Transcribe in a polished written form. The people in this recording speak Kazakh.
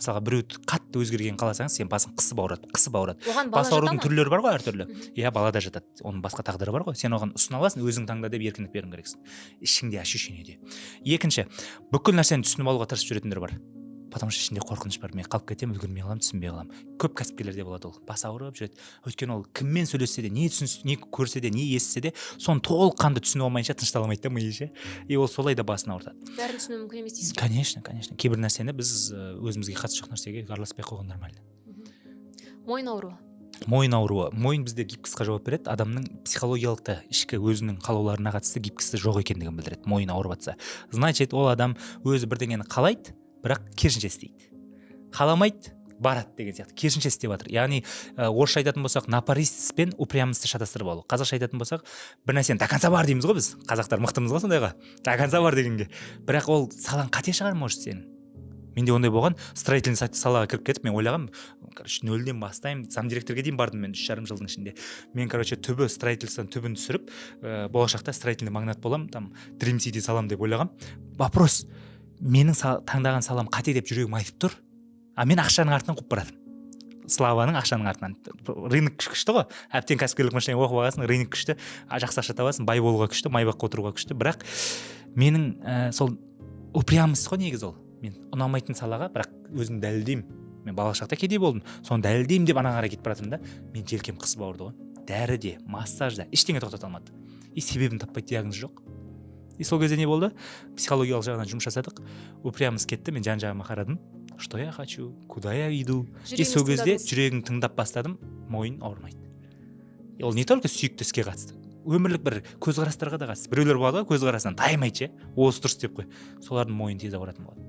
мысалға біреуді қатты өзгерген қаласаңыз сен басың қысып ауырады Оған бас бала жата аурудың ма? түрлері бар ғой әртүрлі. Иә, бала да жатады, оның басқа тағдыры бар ғой, сен оған ұсына аласың, өзің таңда деп еркіндік беруің керексің ішіңде ощущениеде. Екінші, бүкіл нәрсені түсініп алуға тырысып жүретіндер бар, потому что ішінде қорқыныш бар, мен қалып кетемін, үлгермей қаламын, түсінбей қаламын. Көп кәсіпкерлерде болады ол, бас ауырып жүреді, өйткені ол кіммен сөйлессе де, не көрсе де, не естісе де, соны толыққанды түсініп алмайынша тыныштала алмайды да миы ше, и ол солай да басын ауыртады. Бәрін түсіну мүмкін емес дейсіз ғой? Конечно, кейбір нәрсені біз өзімізге қатысы жоқ нәрсеге араласпай қойған нормально. Мойын ауруы. Мойын ауруы, мойын бізде гибкасқа жауап береді, адамның психологиялық та ішкі өзінің қалауларына қатысты гибкасы жоқ екендігін білдіреді. Мойын ауырып жатса, значит ол адам өзі бірдеңені қалайды, бірақ керісінше істейді. Қаламайды, барады деген сияқты, керісінше істеп жатыр. Яғни орысша айтатын болсақ, напористость пен упрямостьты шатастырып алу. Қазақша айтатын болсақ, бір нәрсені до конца бар дейміз ғой біз. Қазақтар мықтымыз ғой сондайға. До конца бар дегенге. Бірақ ол салаң қате шығар, может, сенің. Менде ондай болған, строительный салаға кіріп кетіп, мен ойлағам, нөлден бастаймын, замдиректорға дейін бардым мен 3,5 жылдың ішінде. Мен, түбі строительствоның түбін түсіріп, болашақта строительный магнат болам, там Dream City салам деп ойлағам. Вопрос, менің таңдаған салам қате деп жүрегім айтып тұр, а мен ақшаның артынан қуып баратым. Славаның ақшаның артынан. Рынок күшті ғой, әптен кәсіпкерлік машина оқып аласың, рынок күшті, жақсы ақша табасың, бай болуға күшті, майбаққа отыруға күшті, бірақ менің сол упрямость қой негізі ол. Мен ұнамайтын салаға, бірақ өзім дәлелдеймін. Мен балалық шақта кедей болдым. Соны дәлелдеймін деп ана қарай кетіп баратырмын да, мен желкем қысып ауырды ғой. Дәріде, массажда, ештеңе тоқтата алмады. И себебін таппай диагноз жоқ. И сол кезде не болды? Психологиялық жағынан жұмыс жасадық. Упрямость кетті, мен жан-жағыма қарадым. Что я хочу? Куда я иду? И сол кезде жүрегімді тыңдап бастадым, мойын ауырмайды. Ол не только сүйікті іске қатысты. Өмірлік бір көзқарастарға да қатысты. Біреулер болады ғой, көзқарасынан таймайды ше. Осы дұрыс деп қой. Солардың мойны тез ауыратын болады.